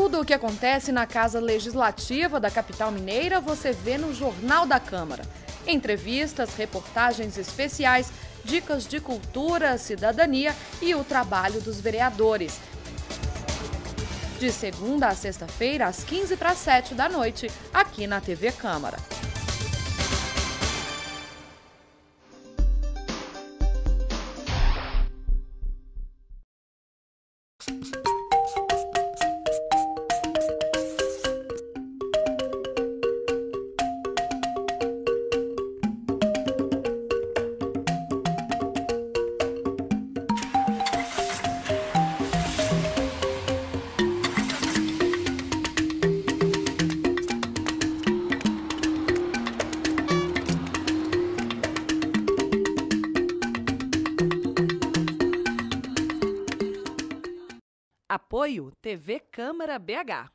Tudo o que acontece na Casa Legislativa da capital mineira você vê no Jornal da Câmara. Entrevistas, reportagens especiais, dicas de cultura, cidadania e o trabalho dos vereadores. De segunda a sexta-feira, às 6:45 da noite, aqui na TV Câmara. Apoio TV Câmara BH.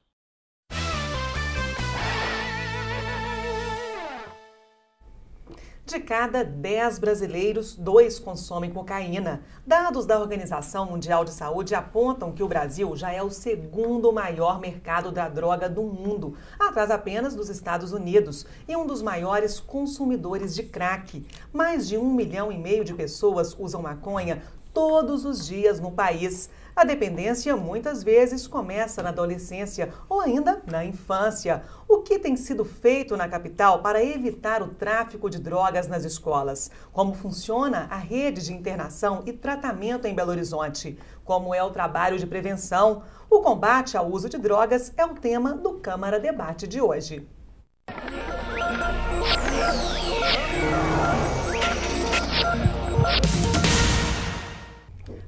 De cada 10 brasileiros, 2 consomem cocaína. Dados da Organização Mundial de Saúde apontam que o Brasil já é o segundo maior mercado da droga do mundo, atrás apenas dos Estados Unidos, e um dos maiores consumidores de crack. Mais de 1,5 milhão de pessoas usam maconha todos os dias no país. A dependência muitas vezes começa na adolescência ou ainda na infância. O que tem sido feito na capital para evitar o tráfico de drogas nas escolas? Como funciona a rede de internação e tratamento em Belo Horizonte? Como é o trabalho de prevenção? O combate ao uso de drogas é o tema do Câmara Debate de hoje.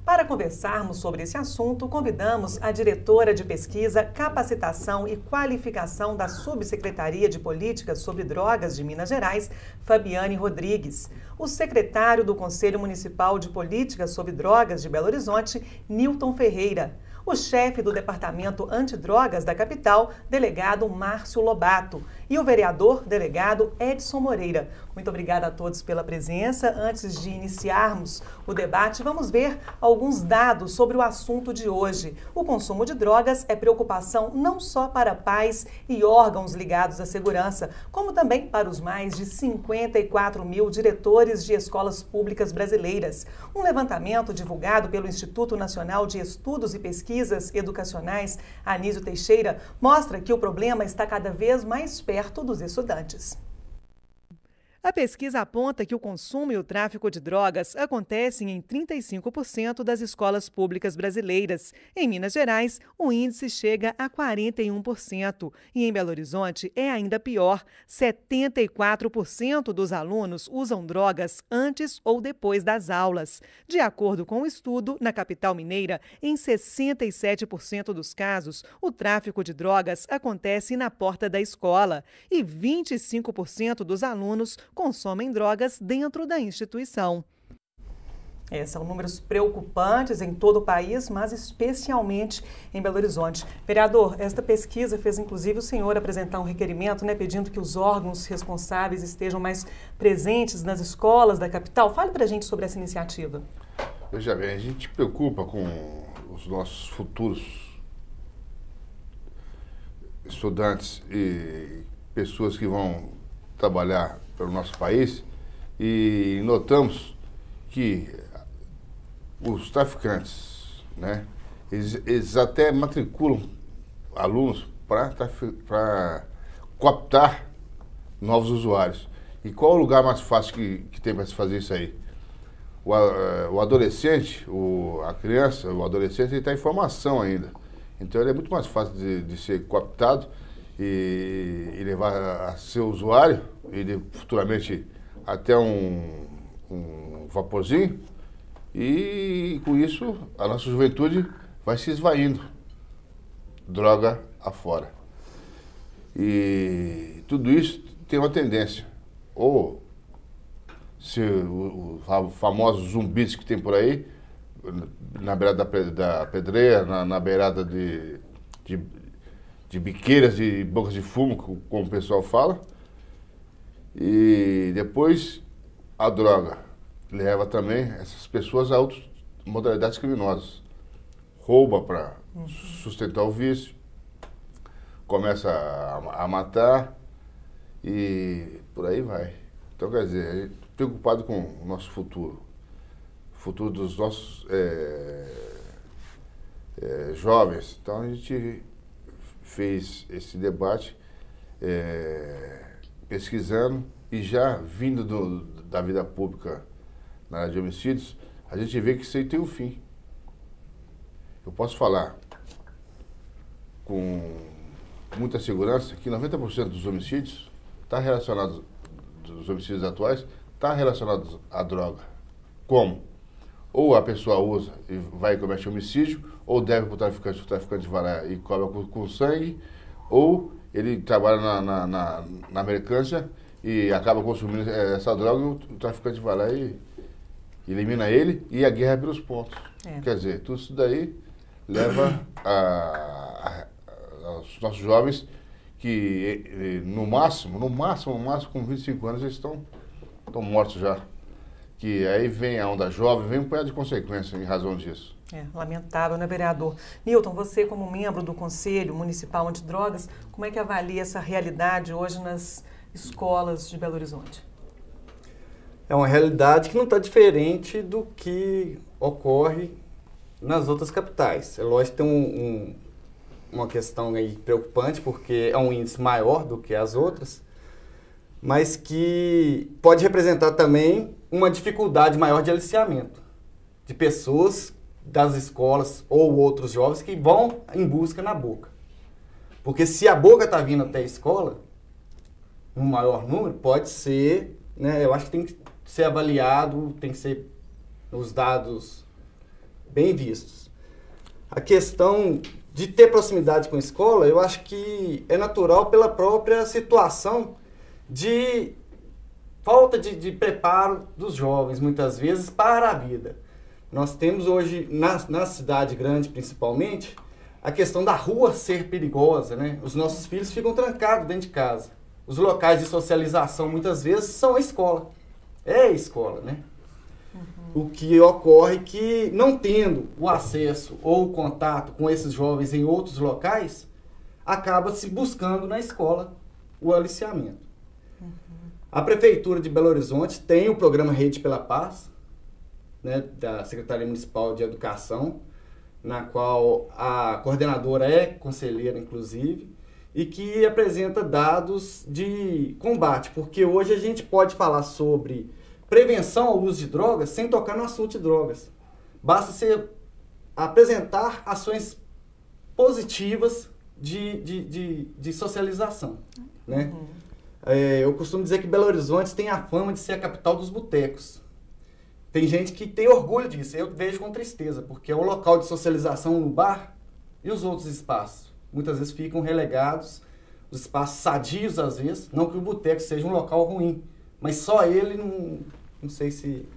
Para conversarmos sobre esse assunto, convidamos a diretora de Pesquisa, Capacitação e Qualificação da Subsecretaria de Políticas sobre Drogas de Minas Gerais, Fabiane Rodrigues, o secretário do Conselho Municipal de Políticas sobre Drogas de Belo Horizonte, Nilton Ferreira, o chefe do Departamento Antidrogas da capital, delegado Márcio Lobato, e o vereador delegado Edson Moreira. Muito obrigada a todos pela presença. Antes de iniciarmos o debate, vamos ver alguns dados sobre o assunto de hoje. O consumo de drogas é preocupação não só para pais e órgãos ligados à segurança, como também para os mais de 54 mil diretores de escolas públicas brasileiras. Um levantamento divulgado pelo Instituto Nacional de Estudos e Pesquisas Educacionais, Anísio Teixeira, mostra que o problema está cada vez mais perto dos estudantes. A pesquisa aponta que o consumo e o tráfico de drogas acontecem em 35% das escolas públicas brasileiras. Em Minas Gerais, o índice chega a 41%. E em Belo Horizonte é ainda pior. 74% dos alunos usam drogas antes ou depois das aulas. De acordo com o estudo, na capital mineira, em 67% dos casos, o tráfico de drogas acontece na porta da escola. E 25% dos alunos consomem drogas dentro da instituição. São números preocupantes em todo o país, mas especialmente em Belo Horizonte. Vereador, esta pesquisa fez inclusive o senhor apresentar um requerimento, pedindo que os órgãos responsáveis estejam mais presentes nas escolas da capital. Fale para a gente sobre essa iniciativa. Veja bem, a gente preocupa com os nossos futuros estudantes e pessoas que vão trabalhar pelo nosso país, e notamos que os traficantes, eles até matriculam alunos para cooptar novos usuários. E qual é o lugar mais fácil que tem para se fazer isso aí? O adolescente, a criança, o adolescente, ele está em formação ainda. Então ele é muito mais fácil de ser cooptado e levar a ser usuário, e futuramente até um vaporzinho, e com isso a nossa juventude vai se esvaindo, droga afora. E tudo isso tem uma tendência, ou se os famosos zumbis que tem por aí, na beirada da pedreira, na beirada de biqueiras e bocas de fumo, como o pessoal fala. E depois a droga leva também essas pessoas a outras modalidades criminosas. Rouba para sustentar o vício, começa a matar e por aí vai. Então, quer dizer, a gente preocupado com o nosso futuro dos nossos jovens. Então, a gente fez esse debate pesquisando e já vindo da vida pública na área de homicídios, a gente vê que isso aí tem um fim. Eu posso falar com muita segurança que 90% dos homicídios dos homicídios atuais, está relacionados à droga. Como? Ou a pessoa usa e vai e comete homicídio, ou deve para o traficante vai lá e cobra com sangue, ou ele trabalha na mercância e acaba consumindo essa droga e o traficante vai lá e elimina ele e a guerra é pelos pontos. Quer dizer, tudo isso daí leva aos nossos jovens que no máximo, com 25 anos, eles estão mortos já. Que aí vem a onda jovem, vem um punhado de consequências em razão disso. Lamentável, né, vereador? Nilton, você como membro do Conselho Municipal Antidrogas, como é que avalia essa realidade hoje nas escolas de Belo Horizonte? É uma realidade que não está diferente do que ocorre nas outras capitais. É lógico que tem uma questão aí preocupante, porque é um índice maior do que as outras, mas que pode representar também uma dificuldade maior de aliciamento de pessoas das escolas ou outros jovens que vão em busca na boca. Porque se a boca está vindo até a escola, um maior número, pode ser, né, eu acho que tem que ser avaliado, tem que ser os dados bem vistos. A questão de ter proximidade com a escola, eu acho que é natural pela própria situação de falta de preparo dos jovens, muitas vezes, para a vida. Nós temos hoje, na cidade grande principalmente, a questão da rua ser perigosa, né? Os nossos filhos ficam trancados dentro de casa. Os locais de socialização, muitas vezes, são a escola. É a escola, né? O que ocorre que, não tendo o acesso ou o contato com esses jovens em outros locais, acaba se buscando na escola o aliciamento. A Prefeitura de Belo Horizonte tem o programa Rede pela Paz, né, da Secretaria Municipal de Educação, na qual a coordenadora é conselheira, inclusive, e que apresenta dados de combate, porque hoje a gente pode falar sobre prevenção ao uso de drogas sem tocar no assunto de drogas. Basta você apresentar ações positivas de socialização, né? Eu costumo dizer que Belo Horizonte tem a fama de ser a capital dos botecos. Tem gente que tem orgulho disso, eu vejo com tristeza, porque é um local de socialização no bar e os outros espaços. Muitas vezes ficam relegados, os espaços sadios às vezes, não que o boteco seja um local ruim, mas só ele não sei se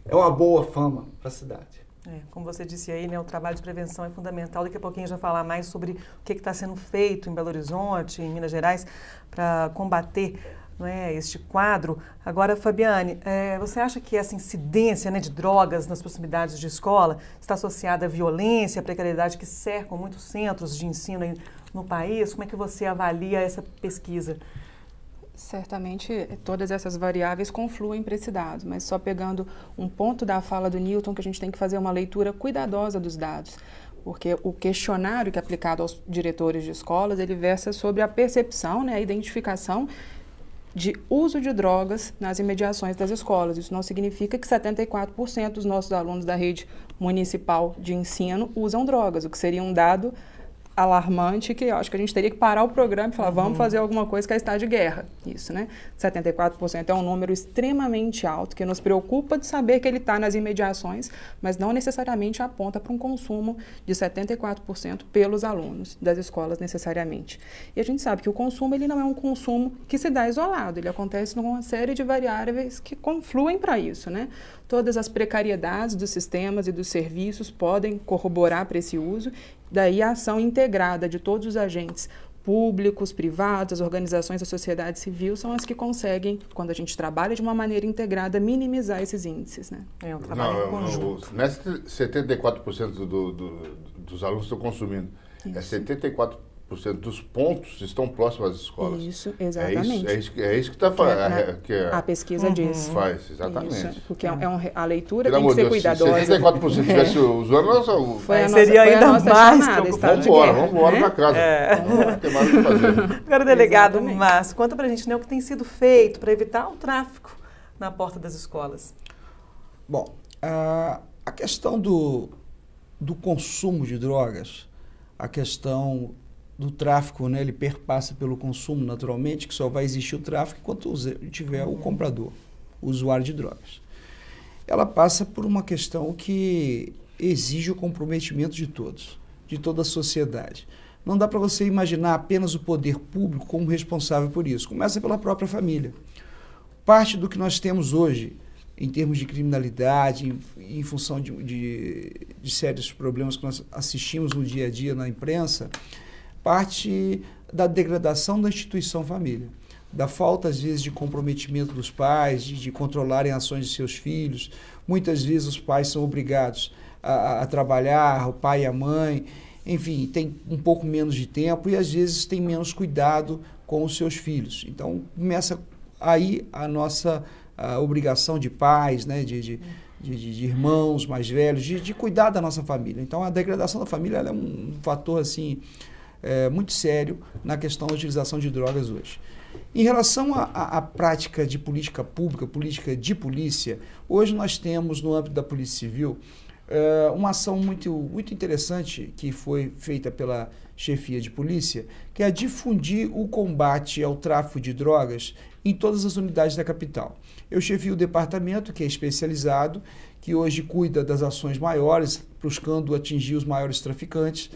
é uma boa fama para a cidade. Como você disse aí, né, o trabalho de prevenção é fundamental. Daqui a pouquinho já falar mais sobre o que está sendo feito em Belo Horizonte, em Minas Gerais, para combater, não é, este quadro. Agora, Fabiane, você acha que essa incidência, né, de drogas nas proximidades de escola está associada à violência, à precariedade que cercam muitos centros de ensino aí no país? Como é que você avalia essa pesquisa? Certamente todas essas variáveis confluem para esse dado, mas só pegando um ponto da fala do Nilton, que a gente tem que fazer uma leitura cuidadosa dos dados, porque o questionário que é aplicado aos diretores de escolas, ele versa sobre a percepção, né, a identificação de uso de drogas nas imediações das escolas. Isso não significa que 74% dos nossos alunos da rede municipal de ensino usam drogas, o que seria um dado alarmante, que eu acho que a gente teria que parar o programa e falar, vamos fazer alguma coisa que é estado de guerra. Isso, né? 74% é um número extremamente alto, que nos preocupa de saber que ele está nas imediações, mas não necessariamente aponta para um consumo de 74% pelos alunos das escolas, necessariamente. E a gente sabe que o consumo, ele não é um consumo que se dá isolado, ele acontece numa série de variáveis que confluem para isso, né? Todas as precariedades dos sistemas e dos serviços podem corroborar para esse uso, daí a ação integrada de todos os agentes públicos, privados, as organizações da sociedade civil são as que conseguem, quando a gente trabalha de uma maneira integrada, minimizar esses índices, né? É um trabalho em conjunto. Não é 74% dos alunos estão consumindo, isso. É 74% dos pontos estão próximos às escolas. Isso, exatamente. É isso que está falando. A pesquesa diz. Faz, exatamente. Isso, porque a leitura tem que ser cuidadosa. Se 64% estivesse usando, seria ainda mais preocupante. Vamos embora para casa. Não tem mais o que fazer. Agora, delegado Márcio, conta para a gente, né, o que tem sido feito para evitar o tráfico na porta das escolas. Bom, a questão do consumo de drogas, a questão do tráfico, né, ele perpassa pelo consumo naturalmente, que só vai existir o tráfico enquanto tiver o comprador, o usuário de drogas. Ela passa por uma questão que exige o comprometimento de todos, de toda a sociedade. Não dá para você imaginar apenas o poder público como responsável por isso. Começa pela própria família. Parte do que nós temos hoje, em termos de criminalidade, em função de sérios problemas que nós assistimos no dia a dia na imprensa, parte da degradação da instituição família, da falta, às vezes, de comprometimento dos pais, de controlarem ações de seus filhos. Muitas vezes os pais são obrigados a trabalhar, o pai e a mãe, enfim, tem um pouco menos de tempo e, às vezes, tem menos cuidado com os seus filhos. Então, começa aí a nossa obrigação de pais, né, de irmãos mais velhos, de cuidar da nossa família. Então, a degradação da família ela é um fator, assim, muito sério na questão da utilização de drogas hoje. Em relação à prática de política pública, política de polícia, hoje nós temos no âmbito da Polícia Civil uma ação muito interessante que foi feita pela chefia de polícia, que é difundir o combate ao tráfico de drogas em todas as unidades da capital. Eu chefio o departamento, que é especializado, que hoje cuida das ações maiores, buscando atingir os maiores traficantes,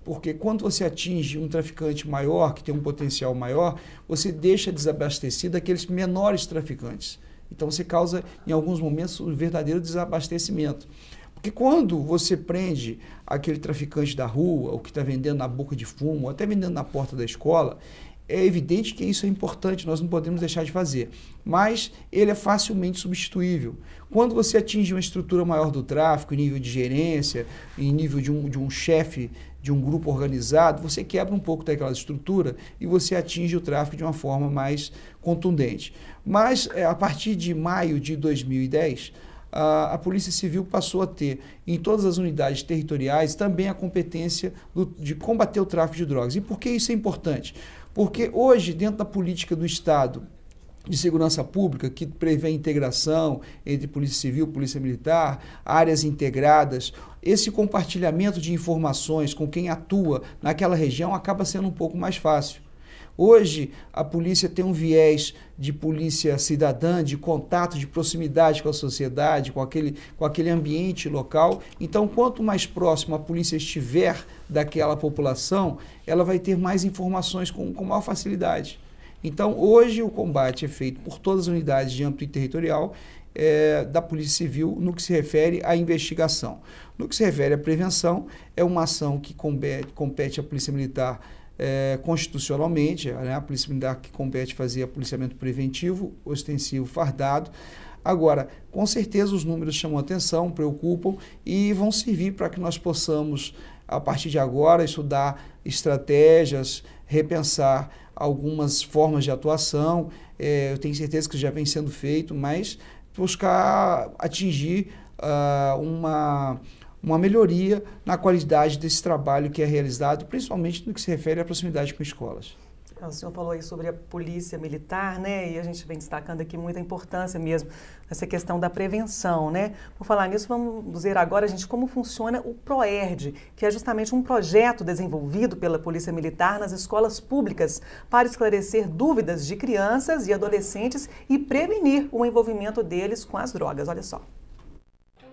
porque quando você atinge um traficante maior, que tem um potencial maior, você deixa desabastecido aqueles menores traficantes. Então você causa, em alguns momentos, um verdadeiro desabastecimento. Porque quando você prende aquele traficante da rua, ou que está vendendo na boca de fumo, ou até vendendo na porta da escola, é evidente que isso é importante, nós não podemos deixar de fazer. Mas ele é facilmente substituível. Quando você atinge uma estrutura maior do tráfico, em nível de gerência, em nível de um chefe de um grupo organizado, você quebra um pouco daquela estrutura e você atinge o tráfico de uma forma mais contundente. Mas, a partir de maio de 2010, a Polícia Civil passou a ter, em todas as unidades territoriais, também a competência de combater o tráfico de drogas. E por que isso é importante? Porque hoje, dentro da política do Estado de segurança pública, que prevê integração entre Polícia Civil e Polícia Militar, áreas integradas, esse compartilhamento de informações com quem atua naquela região acaba sendo um pouco mais fácil. Hoje, a polícia tem um viés de polícia cidadã, de contato, de proximidade com a sociedade, com aquele ambiente local. Então, quanto mais próximo a polícia estiver daquela população, ela vai ter mais informações com maior facilidade. Então, hoje, o combate é feito por todas as unidades de âmbito territorial da Polícia Civil no que se refere à investigação. No que se refere à prevenção, é uma ação que compete à Polícia Militar constitucionalmente, né? A Polícia Militar que compete fazer policiamento preventivo, ostensivo, fardado. Agora, com certeza os números chamam atenção, preocupam e vão servir para que nós possamos, a partir de agora, estudar estratégias, repensar algumas formas de atuação. Eu tenho certeza que já vem sendo feito, mas buscar atingir uma melhoria na qualidade desse trabalho que é realizado, principalmente no que se refere à proximidade com escolas. O senhor falou aí sobre a polícia militar, né? E a gente vem destacando aqui muita importância mesmo nessa questão da prevenção, né? Por falar nisso, vamos ver agora, gente, como funciona o PROERD, que é justamente um projeto desenvolvido pela Polícia Militar nas escolas públicas para esclarecer dúvidas de crianças e adolescentes e prevenir o envolvimento deles com as drogas. Olha só.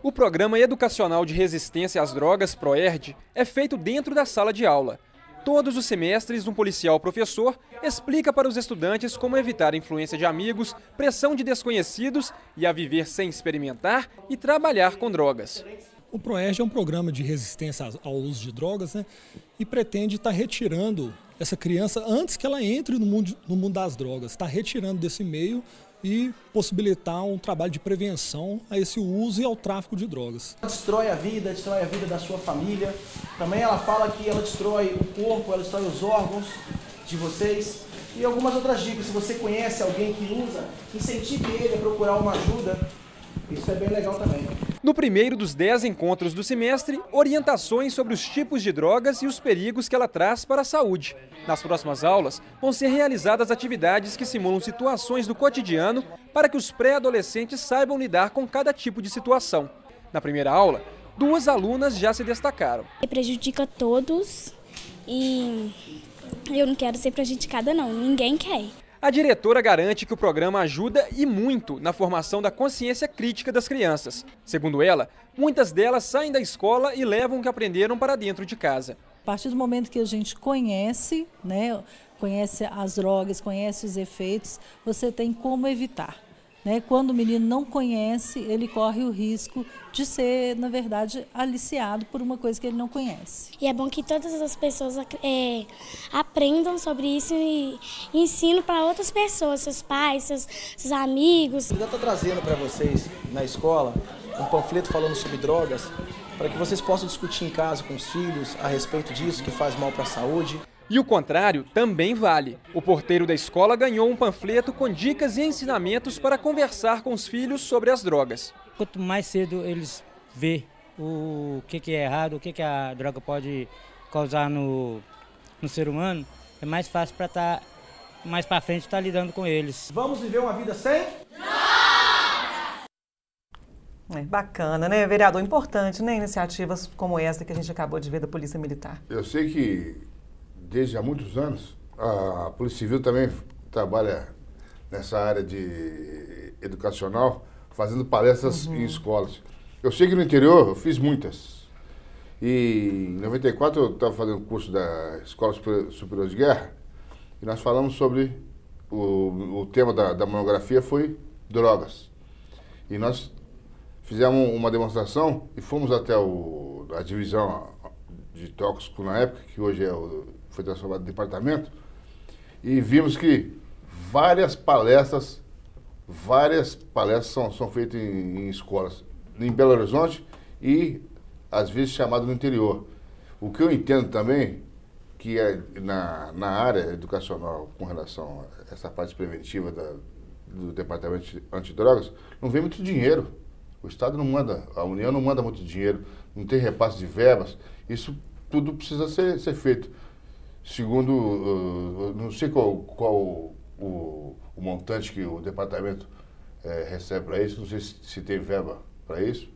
O Programa Educacional de Resistência às Drogas, PROERD, é feito dentro da sala de aula. Todos os semestres, um policial-professor explica para os estudantes como evitar a influência de amigos, pressão de desconhecidos e a viver sem experimentar e trabalhar com drogas. O PROERD é um programa de resistência ao uso de drogas, né, e pretende estar retirando essa criança antes que ela entre no mundo das drogas, está retirando desse meio e possibilitar um trabalho de prevenção a esse uso e ao tráfico de drogas. Destrói a vida da sua família. Também ela fala que ela destrói o corpo, ela destrói os órgãos de vocês. E algumas outras dicas, se você conhece alguém que usa, incentive ele a procurar uma ajuda. Isso é bem legal também. No primeiro dos 10 encontros do semestre, orientações sobre os tipos de drogas e os perigos que ela traz para a saúde. Nas próximas aulas, vão ser realizadas atividades que simulam situações do cotidiano para que os pré-adolescentes saibam lidar com cada tipo de situação. Na primeira aula, 2 alunas já se destacaram. Prejudica todos e eu não quero ser prejudicada não, ninguém quer. A diretora garante que o programa ajuda e muito na formação da consciência crítica das crianças. Segundo ela, muitas delas saem da escola e levam o que aprenderam para dentro de casa. A partir do momento que a gente conhece, né, conhece as drogas, conhece os efeitos, você tem como evitar. Né? Quando o menino não conhece, ele corre o risco de ser, na verdade, aliciado por uma coisa que ele não conhece. E é bom que todas as pessoas aprendam sobre isso e ensinam para outras pessoas, seus pais, seus amigos. Eu já estou trazendo para vocês, na escola, um panfleto falando sobre drogas, para que vocês possam discutir em casa com os filhos a respeito disso, que faz mal para a saúde. E o contrário também vale. O porteiro da escola ganhou um panfleto com dicas e ensinamentos para conversar com os filhos sobre as drogas. Quanto mais cedo eles vê o que é errado, o que a droga pode causar no ser humano, é mais fácil para estar mais para frente estar lidando com eles. Vamos viver uma vida sem? Bacana, né, vereador? Importante, né, iniciativas como essa que a gente acabou de ver da Polícia Militar. Eu sei que desde há muitos anos a Polícia Civil também trabalha nessa área de educacional, fazendo palestras em escolas. Eu sei que no interior eu fiz muitas. E em 94 eu estava fazendo curso da Escola Superior de Guerra e nós falamos sobre o tema da monografia foi drogas. E nós fizemos uma demonstração e fomos até a divisão de tóxico na época, que hoje foi transformado em departamento, e vimos que várias palestras são feitas em escolas, em Belo Horizonte e às vezes chamado no interior. O que eu entendo também, que é na área educacional com relação a essa parte preventiva do departamento antidrogas, não vem muito dinheiro. O Estado não manda, a União não manda muito dinheiro, não tem repasse de verbas, isso tudo precisa ser feito. Segundo, não sei qual o montante que o departamento recebe para isso, não sei se tem verba para isso.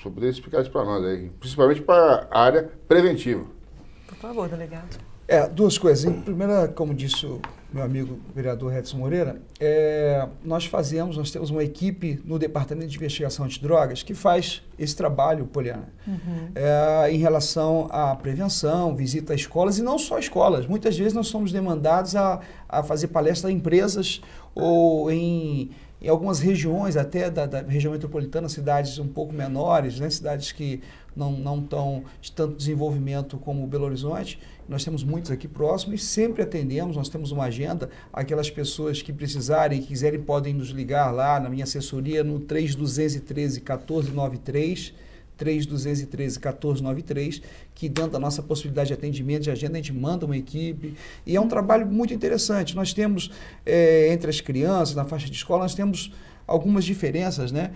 Só poderia explicar isso para nós aí, principalmente para a área preventiva. Por favor, delegado. Duas coisas. Primeira, como disse o meu amigo vereador Edson Moreira, nós temos uma equipe no Departamento de Investigação Antidrogas que faz esse trabalho, Poliana, em relação à prevenção, visita a escolas, e não só escolas. Muitas vezes nós somos demandados a fazer palestra em empresas ou em algumas regiões, até da região metropolitana, cidades um pouco menores, né, cidades que não estão de tanto desenvolvimento como Belo Horizonte. Nós temos muitos aqui próximos e sempre atendemos, nós temos uma agenda. Aquelas pessoas que precisarem, quiserem, podem nos ligar lá na minha assessoria no 3213-1493, 3213-1493, que dentro da nossa possibilidade de atendimento, de agenda, a gente manda uma equipe. E é um trabalho muito interessante. Nós temos, entre as crianças, na faixa de escola, nós temos algumas diferenças, né?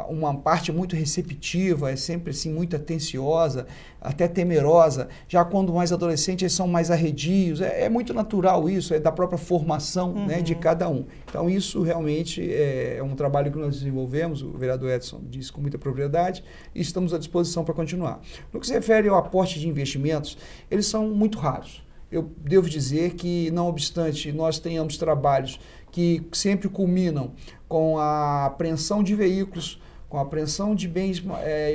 Uma parte muito receptiva, é sempre assim, muito atenciosa, até temerosa. Já quando mais adolescentes, eles são mais arredios. É muito natural isso, é da própria formação, né, de cada um. Então isso realmente é um trabalho que nós desenvolvemos, o vereador Edson disse com muita propriedade, e estamos à disposição para continuar. No que se refere ao aporte de investimentos, eles são muito raros. Eu devo dizer que, não obstante nós tenhamos trabalhos que sempre culminam com a apreensão de veículos, com a apreensão de bens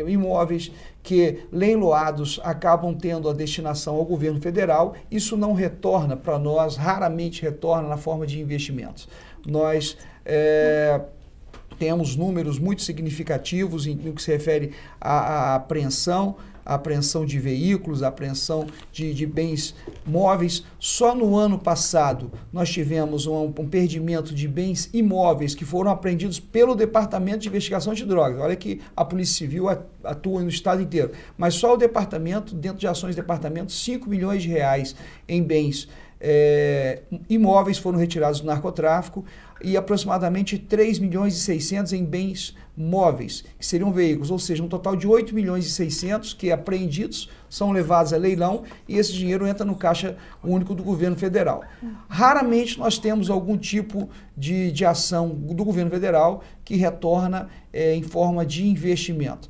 imóveis que, leiloados, acabam tendo a destinação ao governo federal, isso não retorna para nós, raramente retorna na forma de investimentos. Nós temos números muito significativos no que se refere à apreensão, a apreensão de veículos, a apreensão de bens móveis. Só no ano passado nós tivemos um perdimento de bens imóveis que foram apreendidos pelo Departamento de Investigação de Drogas. Olha que a Polícia Civil atua no estado inteiro, mas só o departamento, dentro de ações do departamento, 5 milhões de reais em bens imóveis foram retirados do narcotráfico e aproximadamente 3 milhões e 600 em bens móveis, que seriam veículos, ou seja, um total de 8 milhões e 600 que apreendidos são levados a leilão e esse dinheiro entra no caixa único do governo federal. Raramente nós temos algum tipo de ação do governo federal que retorna em forma de investimento.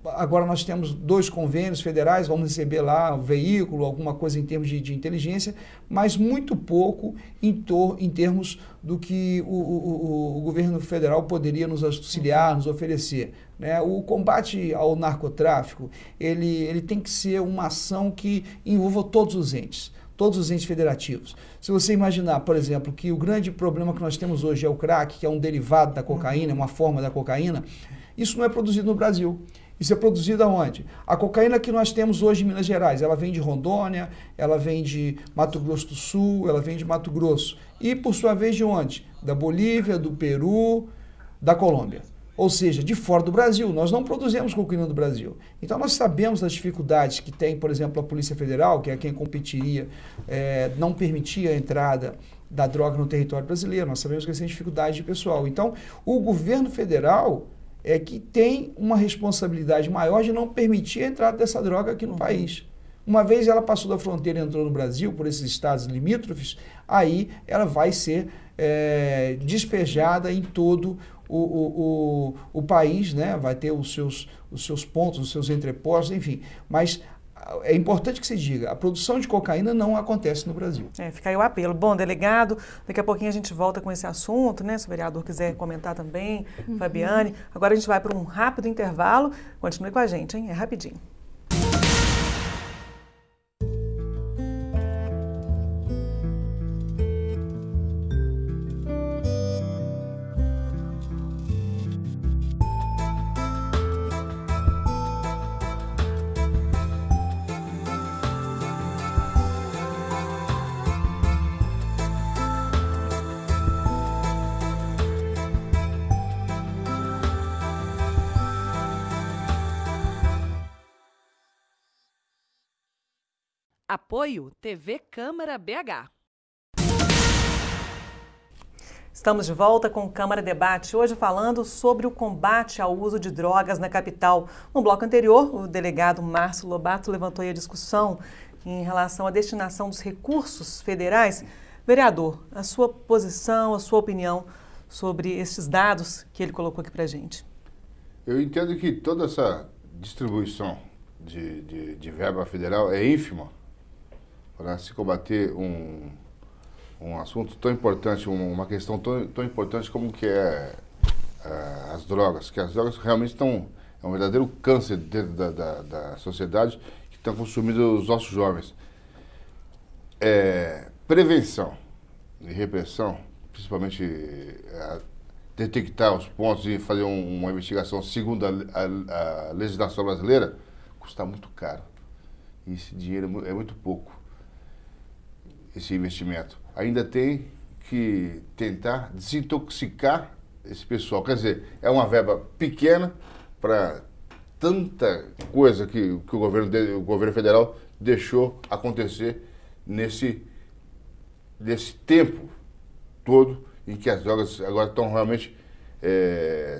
Agora nós temos 2 convênios federais, vamos receber lá um veículo, alguma coisa em termos de inteligência, mas muito pouco em termos do que o governo federal poderia nos auxiliar, nos oferecer. Né? O combate ao narcotráfico, ele tem que ser uma ação que envolva todos os entes federativos. Se você imaginar, por exemplo, que o grande problema que nós temos hoje é o crack, que é um derivado da cocaína, uma forma da cocaína, isso não é produzido no Brasil. Isso é produzido aonde? A cocaína que nós temos hoje em Minas Gerais, ela vem de Rondônia, ela vem de Mato Grosso do Sul, ela vem de Mato Grosso. E, por sua vez, de onde? Da Bolívia, do Peru, da Colômbia. Ou seja, de fora do Brasil. Nós não produzimos cocaína do Brasil. Então, nós sabemos das dificuldades que tem, por exemplo, a Polícia Federal, que é quem competiria, não permitia a entrada da droga no território brasileiro. Nós sabemos que essa é a dificuldade de pessoal. Então, o governo federal que tem uma responsabilidade maior de não permitir a entrada dessa droga aqui no país. Uma vez ela passou da fronteira e entrou no Brasil, por esses estados limítrofes, aí ela vai ser despejada em todo o país, né? Vai ter os seus pontos, os seus entrepostos, enfim. Mas é importante que se diga, a produção de cocaína não acontece no Brasil. Fica aí o apelo. Bom, delegado, daqui a pouquinho a gente volta com esse assunto, né? Se o vereador quiser comentar também, Fabiane. Agora a gente vai para um rápido intervalo. Continue com a gente, hein? É rapidinho. Apoio TV Câmara BH. Estamos de volta com o Câmara Debate, hoje falando sobre o combate ao uso de drogas na capital. No bloco anterior, o delegado Márcio Lobato levantou aí a discussão em relação à destinação dos recursos federais. Vereador, a sua posição, a sua opinião sobre esses dados que ele colocou aqui para a gente. Eu entendo que toda essa distribuição de verba federal é ínfima para se combater um assunto tão importante, uma questão tão importante como que é as drogas, que as drogas realmente é um verdadeiro câncer dentro da sociedade que estão consumindo os nossos jovens. Prevenção e repressão, principalmente detectar os pontos e fazer uma investigação segundo a legislação brasileira, custa muito caro. E esse dinheiro é muito pouco. Esse investimento. Ainda tem que tentar desintoxicar esse pessoal. Quer dizer, é uma verba pequena para tanta coisa que o governo federal deixou acontecer nesse tempo todo em que as drogas agora estão realmente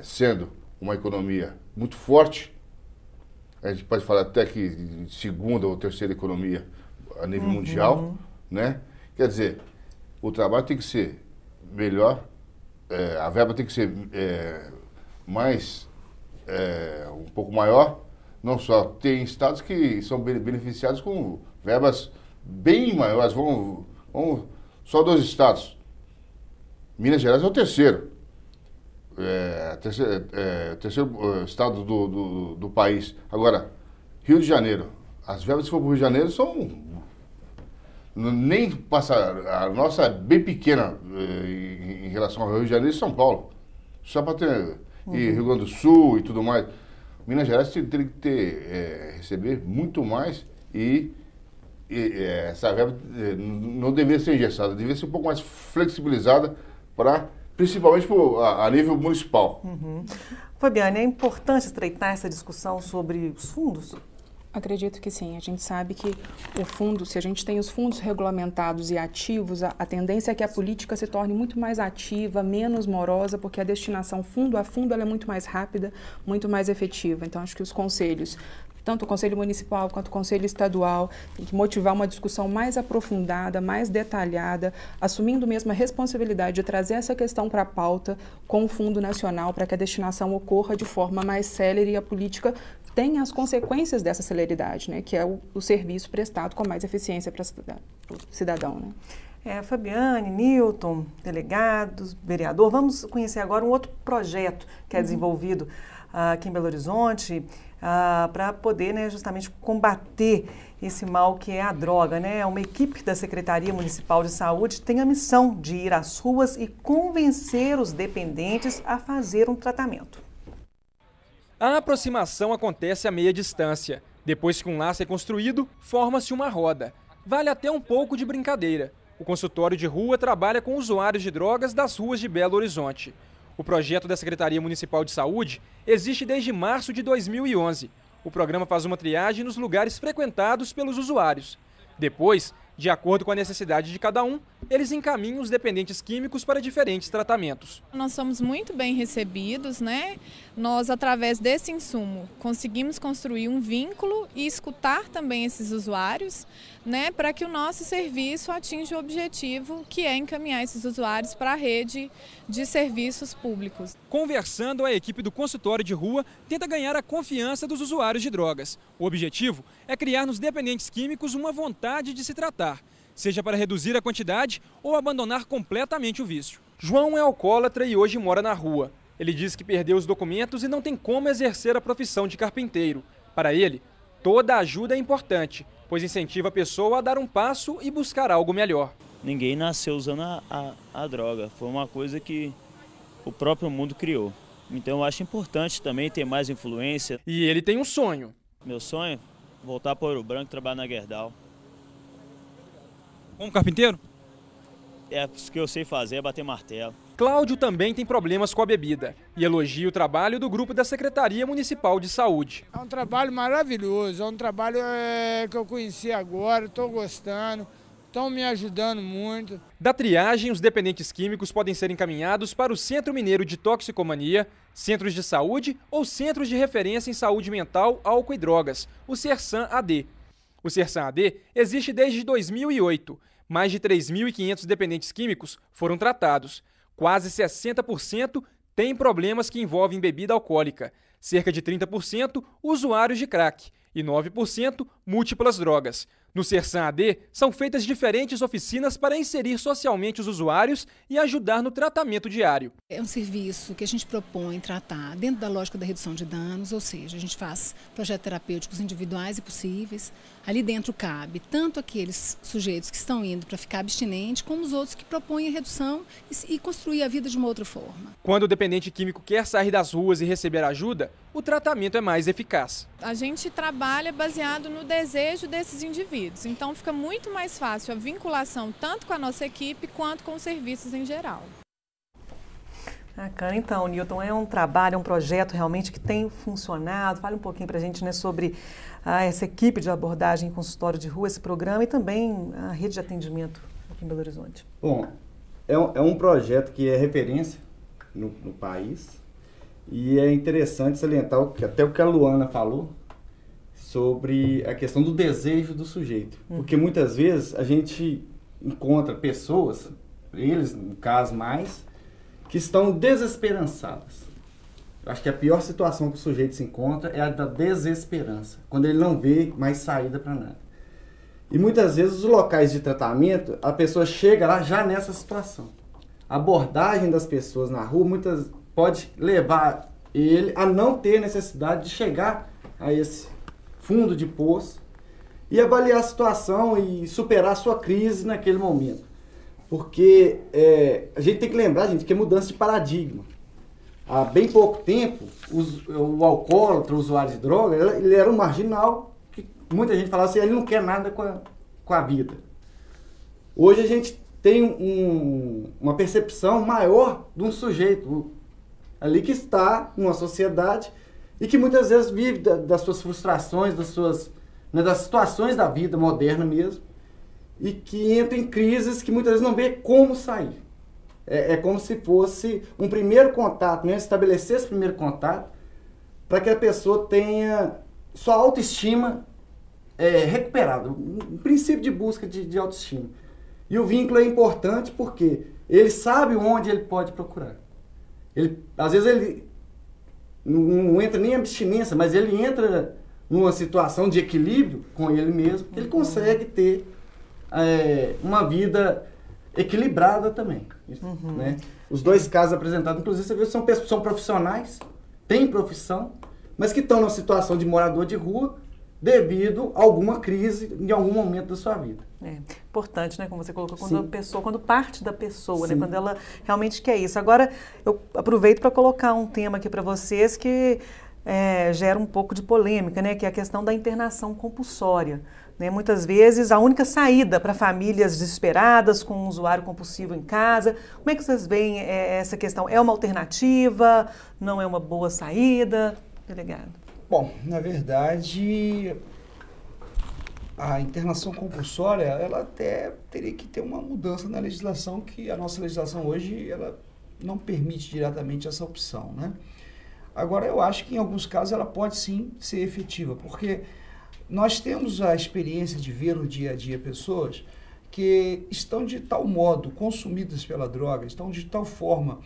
sendo uma economia muito forte. A gente pode falar até que segunda ou terceira economia a nível mundial. Né? Quer dizer, o trabalho tem que ser melhor, a verba tem que ser um pouco maior. Não só, tem estados que são beneficiados com verbas bem maiores. Vamos só 2 estados. Minas Gerais é o terceiro. Terceiro estado do país. Agora, Rio de Janeiro. As verbas que for para o Rio de Janeiro são... Nem passa, a nossa é bem pequena em relação ao Rio de Janeiro e São Paulo. Só para ter... E Rio Grande do Sul e tudo mais. Minas Gerais teria que receber muito mais e essa verba não deveria ser engessada, deveria ser um pouco mais flexibilizada principalmente a nível municipal. Fabiane, é importante estreitar essa discussão sobre os fundos? Acredito que sim. A gente sabe que o fundo, se a gente tem os fundos regulamentados e ativos, a tendência é que a política se torne muito mais ativa, menos morosa, porque a destinação fundo a fundo ela é muito mais rápida, muito mais efetiva. Então, acho que os conselhos, tanto o Conselho Municipal quanto o Conselho Estadual, tem que motivar uma discussão mais aprofundada, mais detalhada, assumindo mesmo a responsabilidade de trazer essa questão para a pauta com o Fundo Nacional, para que a destinação ocorra de forma mais célere e a política tem as consequências dessa celeridade, né, que é o serviço prestado com mais eficiência para o cidadão. Né? Fabiane, Newton, delegados, vereador, vamos conhecer agora um outro projeto que é desenvolvido aqui em Belo Horizonte para poder, né, justamente combater esse mal que é a droga. Né? Uma equipe da Secretaria Municipal de Saúde tem a missão de ir às ruas e convencer os dependentes a fazer um tratamento. A aproximação acontece a meia distância. Depois que um laço é construído, forma-se uma roda. Vale até um pouco de brincadeira. O consultório de rua trabalha com usuários de drogas das ruas de Belo Horizonte. O projeto da Secretaria Municipal de Saúde existe desde março de 2011. O programa faz uma triagem nos lugares frequentados pelos usuários. Depois, de acordo com a necessidade de cada um, eles encaminham os dependentes químicos para diferentes tratamentos. Nós somos muito bem recebidos, né? Nós, através desse insumo, conseguimos construir um vínculo e escutar também esses usuários, né? Para que o nosso serviço atinja o objetivo que é encaminhar esses usuários para a rede de serviços públicos. Conversando, a equipe do consultório de rua tenta ganhar a confiança dos usuários de drogas. O objetivo é criar nos dependentes químicos uma vontade de se tratar, seja para reduzir a quantidade ou abandonar completamente o vício. João é alcoólatra e hoje mora na rua. Ele diz que perdeu os documentos e não tem como exercer a profissão de carpinteiro. Para ele, toda ajuda é importante, pois incentiva a pessoa a dar um passo e buscar algo melhor. Ninguém nasceu usando a droga, foi uma coisa que o próprio mundo criou. Então eu acho importante também ter mais influência. E ele tem um sonho. Meu sonho? Voltar para Ouro Branco e trabalhar na Gerdau. Como carpinteiro? O que eu sei fazer é bater martelo. Cláudio também tem problemas com a bebida e elogia o trabalho do grupo da Secretaria Municipal de Saúde. É um trabalho maravilhoso, é um trabalho que eu conheci agora, estou gostando, estão me ajudando muito. Da triagem, os dependentes químicos podem ser encaminhados para o Centro Mineiro de Toxicomania, centros de saúde ou centros de referência em saúde mental, álcool e drogas, o CERSAM-AD. O CERSAM-AD existe desde 2008. Mais de 3.500 dependentes químicos foram tratados. Quase 60% têm problemas que envolvem bebida alcoólica. Cerca de 30% usuários de crack e 9% múltiplas drogas. No CERSAM-AD, são feitas diferentes oficinas para inserir socialmente os usuários e ajudar no tratamento diário. É um serviço que a gente propõe tratar dentro da lógica da redução de danos, ou seja, a gente faz projetos terapêuticos individuais e possíveis. Ali dentro cabe tanto aqueles sujeitos que estão indo para ficar abstinente, como os outros que propõem a redução e construir a vida de uma outra forma. Quando o dependente químico quer sair das ruas e receber ajuda, o tratamento é mais eficaz. A gente trabalha baseado no desejo desses indivíduos. Então fica muito mais fácil a vinculação tanto com a nossa equipe quanto com os serviços em geral. Bacana. Então, Newton, é um trabalho, é um projeto realmente que tem funcionado. Fale um pouquinho para a gente, né, sobre essa equipe de abordagem em consultório de rua, esse programa e também a rede de atendimento aqui em Belo Horizonte. Bom, é um projeto que é referência no país e é interessante salientar até o que a Luana falou sobre a questão do desejo do sujeito. Porque muitas vezes a gente encontra pessoas, eles no caso mais, que estão desesperançadas. Eu acho que a pior situação que o sujeito se encontra é a da desesperança, quando ele não vê mais saída para nada. E muitas vezes os locais de tratamento, a pessoa chega lá já nessa situação. A abordagem das pessoas na rua pode levar ele a não ter necessidade de chegar a esse fundo de poço e avaliar a situação e superar a sua crise naquele momento. Porque a gente tem que lembrar, gente, que é mudança de paradigma. há bem pouco tempo, o alcoólatra, o usuário de droga, ele era um marginal, que muita gente falava assim, ele não quer nada com a vida. Hoje a gente tem uma percepção maior de um sujeito ali que está numa sociedade e que muitas vezes vive das suas frustrações, das situações da vida moderna mesmo, e que entra em crises que muitas vezes não vê como sair. É como se fosse um primeiro contato, né? Estabelecer esse primeiro contato para que a pessoa tenha sua autoestima recuperada, um princípio de busca de autoestima. E o vínculo é importante porque ele sabe onde ele pode procurar. Às vezes ele não entra nem em abstinência, mas ele entra numa situação de equilíbrio com ele mesmo, ele consegue ter uma vida equilibrada também. Né? Os dois casos apresentados, inclusive, você vê que são profissionais, têm profissão, mas que estão numa situação de morador de rua devido a alguma crise em algum momento da sua vida. É importante, né, como você colocou, quando parte da pessoa, né, quando ela realmente quer isso. Agora, eu aproveito para colocar um tema aqui para vocês que gera um pouco de polêmica, né, que é a questão da internação compulsória. Né? Muitas vezes, a única saída para famílias desesperadas com um usuário compulsivo em casa. Como é que vocês veem essa questão? É uma alternativa? Não é uma boa saída? Delegado. Bom, na verdade, a internação compulsória, ela até teria que ter uma mudança na legislação, que a nossa legislação hoje, ela não permite diretamente essa opção, né? Agora, eu acho que em alguns casos ela pode sim ser efetiva, porque nós temos a experiência de ver no dia a dia pessoas que estão de tal modo consumidas pela droga, estão de tal forma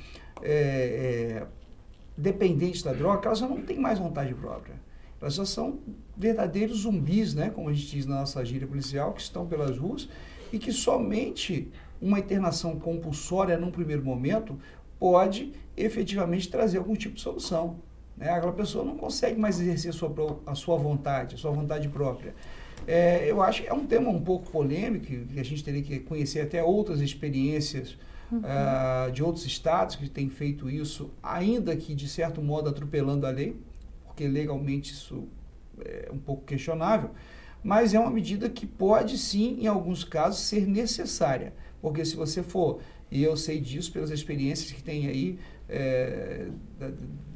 dependentes da droga, que elas já não têm mais vontade própria. Elas já são verdadeiros zumbis, né, como a gente diz na nossa gíria policial, que estão pelas ruas e que somente uma internação compulsória num primeiro momento pode efetivamente trazer algum tipo de solução. Né? Aquela pessoa não consegue mais exercer a sua vontade própria. Eu acho que é um tema um pouco polêmico, que a gente teria que conhecer até outras experiências de outros estados que têm feito isso, ainda que de certo modo atropelando a lei, porque legalmente isso é um pouco questionável, mas é uma medida que pode sim, em alguns casos, ser necessária, porque se você for, e eu sei disso pelas experiências que tem aí,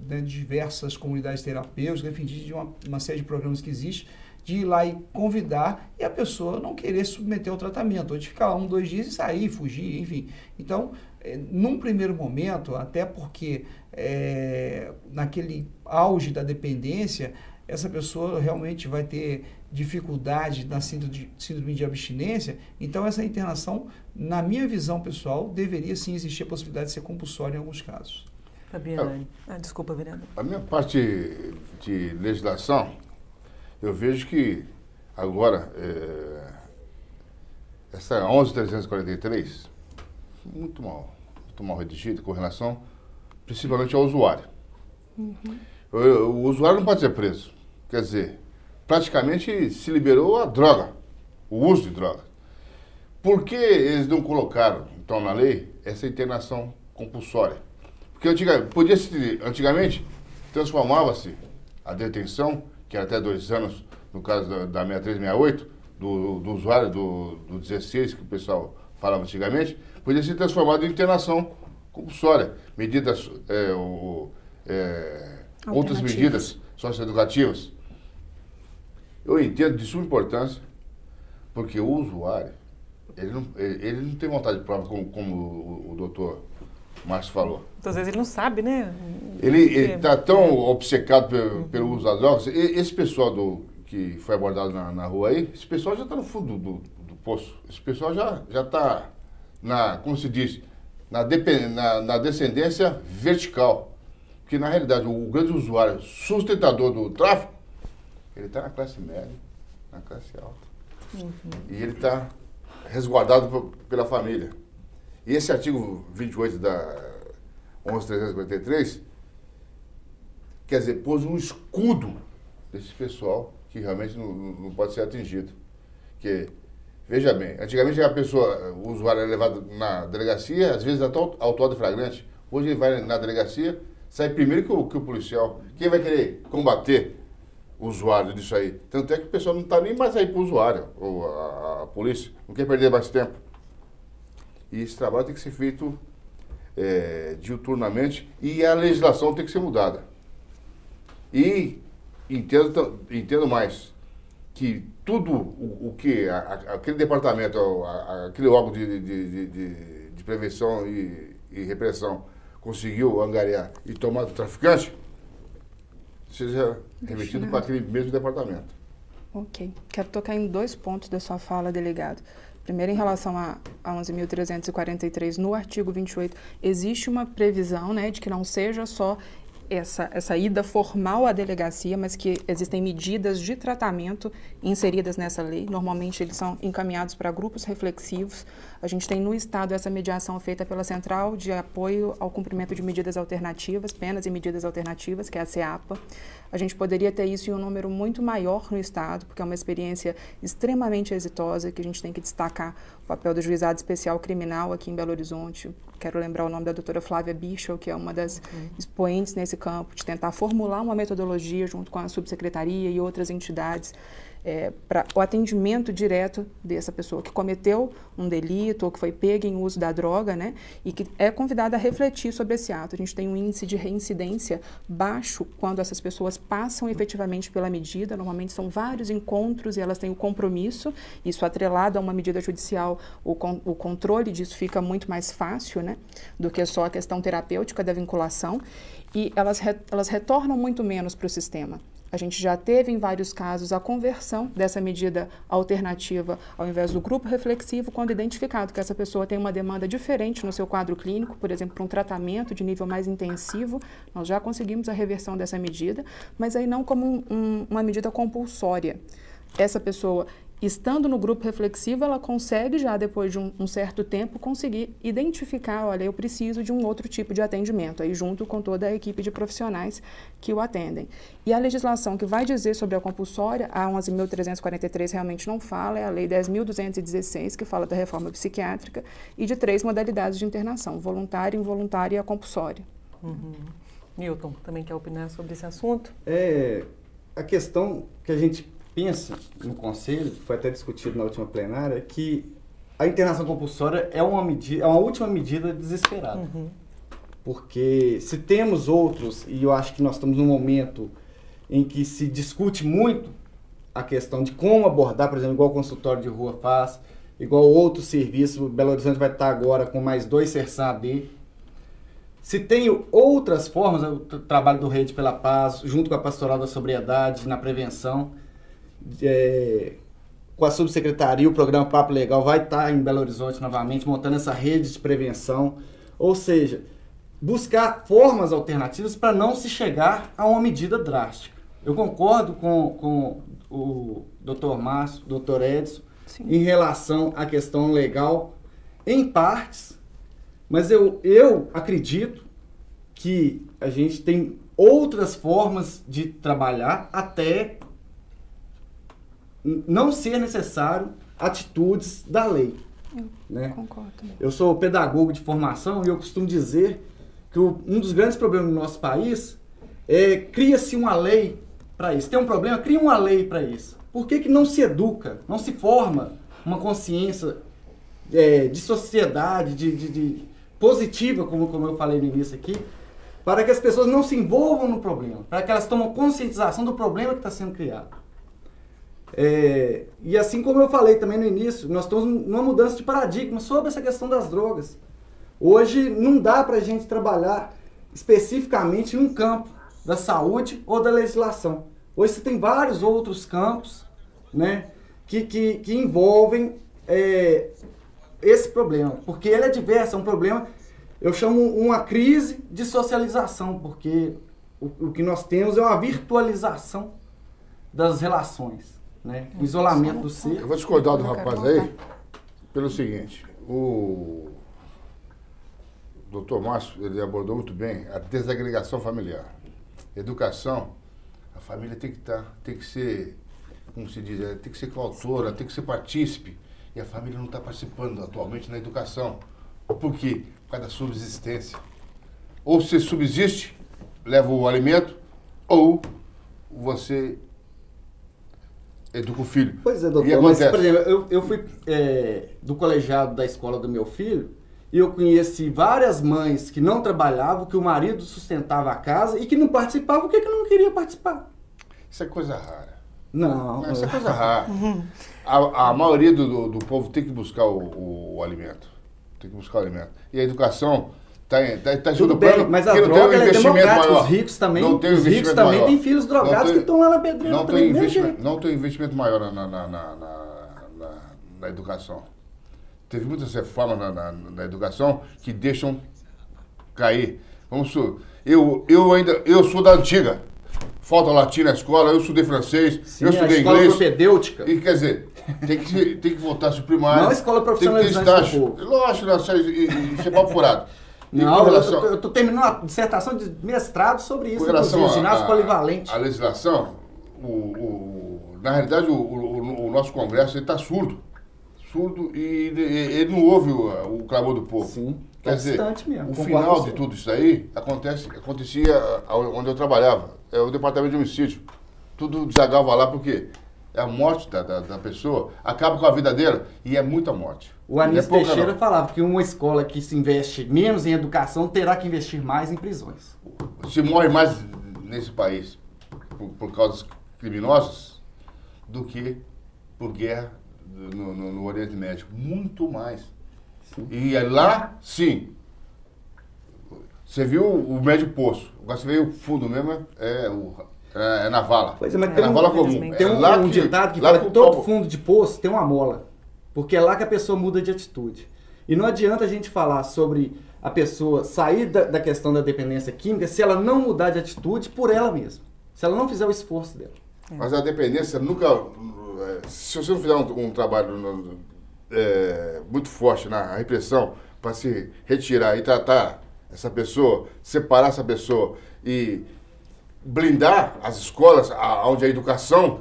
de diversas comunidades terapêuticas, enfim, de uma série de programas que existe, de ir lá e convidar e a pessoa não querer submeter ao tratamento, ou de ficar lá 1, 2 dias e sair, fugir, enfim. Então, num primeiro momento, até porque naquele auge da dependência, essa pessoa realmente vai ter dificuldade na síndrome de abstinência, então essa internação, na minha visão pessoal, deveria sim existir a possibilidade de ser compulsória em alguns casos. Fabiane. Desculpa, vereador. A minha parte de legislação, eu vejo que agora, essa 11.343, muito mal redigida com relação, principalmente ao usuário. O usuário não pode ser preso. Quer dizer, praticamente se liberou a droga, o uso de droga. Por que eles não colocaram, então, na lei, essa internação compulsória? Porque antigamente transformava-se a detenção, que era até 2 anos, no caso da 6368, do usuário do 16, que o pessoal falava antigamente, podia ser transformado em internação compulsória. Medidas, outras medidas socioeducativas. Eu entendo de suma importância, porque o usuário, ele não tem vontade própria, como o doutor Márcio falou. Às vezes ele não sabe, né? Ele está tão obcecado pelo uso das drogas. Esse pessoal que foi abordado na rua aí, esse pessoal já está no fundo do poço. Esse pessoal já está, como se diz, na descendência vertical. Porque, na realidade, o grande usuário sustentador do tráfico, ele está na classe média, na classe alta. E ele está resguardado pela família. E esse artigo 28 da 11.343, quer dizer, pôs um escudo desse pessoal que realmente não pode ser atingido. Porque, veja bem, antigamente o usuário era levado na delegacia, às vezes até autuado em flagrante. Hoje ele vai na delegacia, sai primeiro que o policial. Quem vai querer combater o usuário disso aí? Tanto é que o pessoal não está nem mais aí para o usuário, ou a polícia, não quer perder mais tempo. E esse trabalho tem que ser feito diuturnamente e a legislação tem que ser mudada. E entendo mais que tudo o que aquele departamento, aquele órgão de prevenção e repressão conseguiu angariar e tomar do traficante, seja remetido para aquele mesmo departamento. Ok. Quero tocar em 2 pontos da sua fala, delegado. Primeiro, em relação a 11.343, no artigo 28, existe uma previsão, né, de que não seja só essa ida formal à delegacia, mas que existem medidas de tratamento inseridas nessa lei. Normalmente, eles são encaminhados para grupos reflexivos. A gente tem no Estado essa mediação feita pela Central de Apoio ao Cumprimento de Medidas Alternativas, Penas e Medidas Alternativas, que é a CEAPA. A gente poderia ter isso em um número muito maior no Estado, porque é uma experiência extremamente exitosa, que a gente tem que destacar o papel do Juizado Especial Criminal aqui em Belo Horizonte. Quero lembrar o nome da doutora Flávia Bichel, que é uma das expoentes nesse campo, de tentar formular uma metodologia junto com a subsecretaria e outras entidades para o atendimento direto dessa pessoa que cometeu um delito ou que foi pega em uso da droga, né, e que é convidada a refletir sobre esse ato. A gente tem um índice de reincidência baixo quando essas pessoas passam efetivamente pela medida. Normalmente são vários encontros e elas têm o compromisso, isso atrelado a uma medida judicial, o controle disso fica muito mais fácil, né, do que só a questão terapêutica da vinculação, e elas retornam muito menos para o sistema. A gente já teve, em vários casos, a conversão dessa medida alternativa ao invés do grupo reflexivo, quando identificado que essa pessoa tem uma demanda diferente no seu quadro clínico, por exemplo, para um tratamento de nível mais intensivo, nós já conseguimos a reversão dessa medida, mas aí não como uma medida compulsória. Essa pessoa, estando no grupo reflexivo, ela consegue já, depois de um certo tempo, conseguir identificar, olha, eu preciso de um outro tipo de atendimento, aí junto com toda a equipe de profissionais que o atendem. E a legislação que vai dizer sobre a compulsória, a 11.343 realmente não fala, é a lei 10.216, que fala da reforma psiquiátrica, e de 3 modalidades de internação, voluntária, involuntária e a compulsória. Newton, também quer opinar sobre esse assunto? A questão que a gente pensa no Conselho, foi até discutido na última plenária, que a internação compulsória é uma última medida desesperada. Porque se temos outros, e eu acho que nós estamos num momento em que se discute muito a questão de como abordar, por exemplo, igual o consultório de rua faz, igual outro serviço, Belo Horizonte vai estar agora com mais 2 CERSAM-AD. Se tem outras formas, o trabalho do Rede pela Paz, junto com a Pastoral da Sobriedade, na prevenção, com a subsecretaria, o programa Papo Legal vai estar em Belo Horizonte novamente, montando essa rede de prevenção. Ou seja, buscar formas alternativas para não se chegar a uma medida drástica. Eu concordo com o Dr. Márcio, Dr. Edson, em relação à questão legal, em partes, mas eu acredito que a gente tem outras formas de trabalhar até não ser necessário atitudes da lei. Né? Concordo. Eu sou pedagogo de formação e eu costumo dizer que um dos grandes problemas do nosso país é cria-se uma lei para isso. Tem um problema, cria uma lei para isso. Por que não se educa, não se forma uma consciência de sociedade, de positiva, como eu falei no início aqui, para que as pessoas não se envolvam no problema, para que elas tomem conscientização do problema que está sendo criado. E assim como eu falei também no início, nós estamos numa mudança de paradigma sobre essa questão das drogas. Hoje não dá para a gente trabalhar especificamente em um campo da saúde ou da legislação. Hoje você tem vários outros campos, né, que envolvem esse problema, porque ele é diverso, é um problema, eu chamo uma crise de socialização, porque o que nós temos é uma virtualização das relações. Né? O isolamento do ser. Eu vou discordar do rapaz aí pelo seguinte, o doutor Márcio, ele abordou muito bem a desagregação familiar. Educação, a família tem que ser, como se diz, tem que ser coautora, tem que ser partícipe, e a família não está participando atualmente na educação. Por quê? Por causa da subsistência. Ou você subsiste leva o alimento ou você educa o filho. Pois é, doutor, mas, por exemplo, eu fui do colegiado da escola do meu filho e eu conheci várias mães que não trabalhavam, que o marido sustentava a casa e que não participavam porque não queria participar. Isso é coisa rara. Não. Isso é coisa rara. A maioria do povo tem que buscar o alimento. Tem que buscar o alimento. E a educação está tudo bem, mas a droga é democrática. Os ricos também, os ricos também têm filhos drogados que estão lá na pedreira. Não tem investimento maior na educação. Teve muitas reformas na educação que deixam cair. Vamos supor, eu sou da antiga. Falta latim na escola, eu estudei francês, eu estudei inglês. Propedêutica. E quer dizer, tem que voltar a ser primário. Não a escola profissionalizante. Tem que ter estágio. Lógico, isso é papo furado. Não, eu estou terminando uma dissertação de mestrado sobre isso, inclusive, ginásio polivalente. A legislação, na realidade, o nosso Congresso está surdo e ele não ouve o clamor do povo. Sim, quer dizer, mesmo. O final de tudo isso aí acontecia onde eu trabalhava, é o departamento de homicídio. Tudo desagava lá porque a morte da pessoa acaba com a vida dela e é muita morte. O Anísio Teixeira falava que uma escola que se investe menos em educação terá que investir mais em prisões. Se morre mais nesse país por causas criminosas do que por guerra no Oriente Médio. Muito mais. Sim. E lá, sim. Você viu o médio poço. Agora você vê o fundo mesmo, é na vala. Pois é, mas tem vala comum. Tem um ditado que fala que todo fundo de poço tem uma mola. Porque é lá que a pessoa muda de atitude. E não adianta a gente falar sobre a pessoa sair da questão da dependência química se ela não mudar de atitude por ela mesma. Se ela não fizer o esforço dela. Mas a dependência nunca... Se você não fizer um trabalho muito forte na repressão para se retirar e tratar essa pessoa, separar essa pessoa e blindar as escolas onde a educação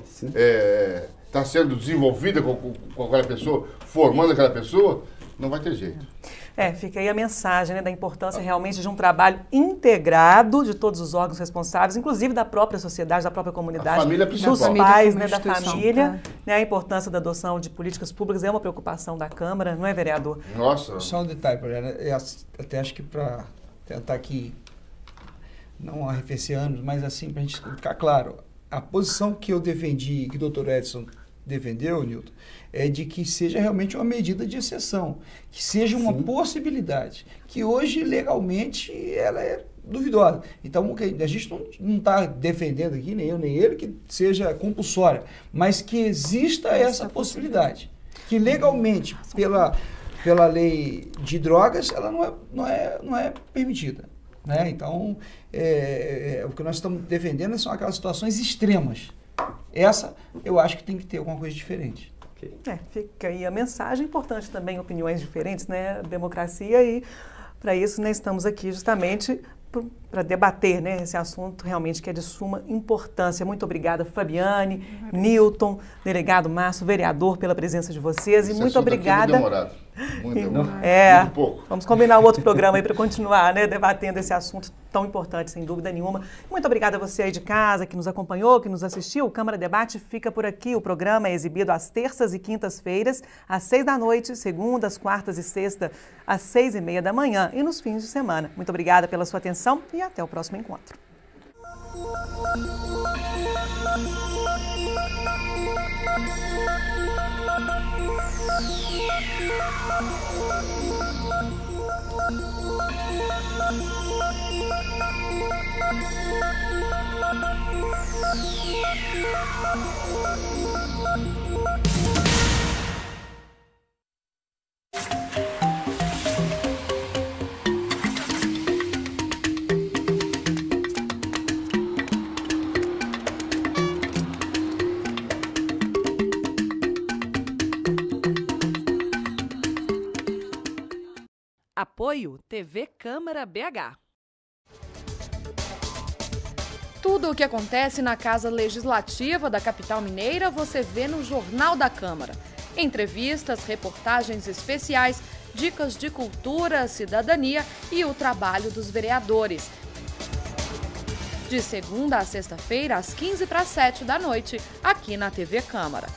está sendo desenvolvida com aquela pessoa, formando aquela pessoa, não vai ter jeito. Fica aí a mensagem, né, da importância realmente de um trabalho integrado de todos os órgãos responsáveis, inclusive da própria sociedade, da própria comunidade, a família principal. dos pais, né, da família. Né, a importância da adoção de políticas públicas é uma preocupação da Câmara, não é, vereador? Nossa. Só um detalhe, até acho que para tentar aqui, não arrefecer anos, mas assim, para a gente ficar claro, a posição que eu defendi, que o doutor Edson defendeu, Nilton, é de que seja realmente uma medida de exceção, que seja uma possibilidade, que hoje legalmente ela é duvidosa. Então a gente não está defendendo aqui, nem eu nem ele, que seja compulsória, mas que exista essa possibilidade, que legalmente, pela lei de drogas, ela não é permitida. Né? Então, o que nós estamos defendendo são aquelas situações extremas. Essa, eu acho que tem que ter alguma coisa diferente. Fica aí a mensagem, importante também opiniões diferentes, né? Democracia, e para isso, né, estamos aqui justamente para debater, né, esse assunto realmente que é de suma importância. Muito obrigada, Fabiane, Nilton, delegado Márcio, vereador, pela presença de vocês. Esse e muito obrigada. Muito demorado. Muito pouco. Vamos combinar um outro programa aí para continuar, né, debatendo esse assunto tão importante, sem dúvida nenhuma. Muito obrigada a você aí de casa, que nos acompanhou, que nos assistiu. O Câmara Debate fica por aqui. O programa é exibido às terças e quintas-feiras, às 6 da noite, segundas, quartas e sexta, às 6h30 da manhã e nos fins de semana. Muito obrigada pela sua atenção e até o próximo encontro. Apoio TV Câmara BH. Tudo o que acontece na Casa Legislativa da capital mineira você vê no Jornal da Câmara. Entrevistas, reportagens especiais, dicas de cultura, cidadania e o trabalho dos vereadores. de segunda a sexta-feira, às 6:45 da noite, aqui na TV Câmara.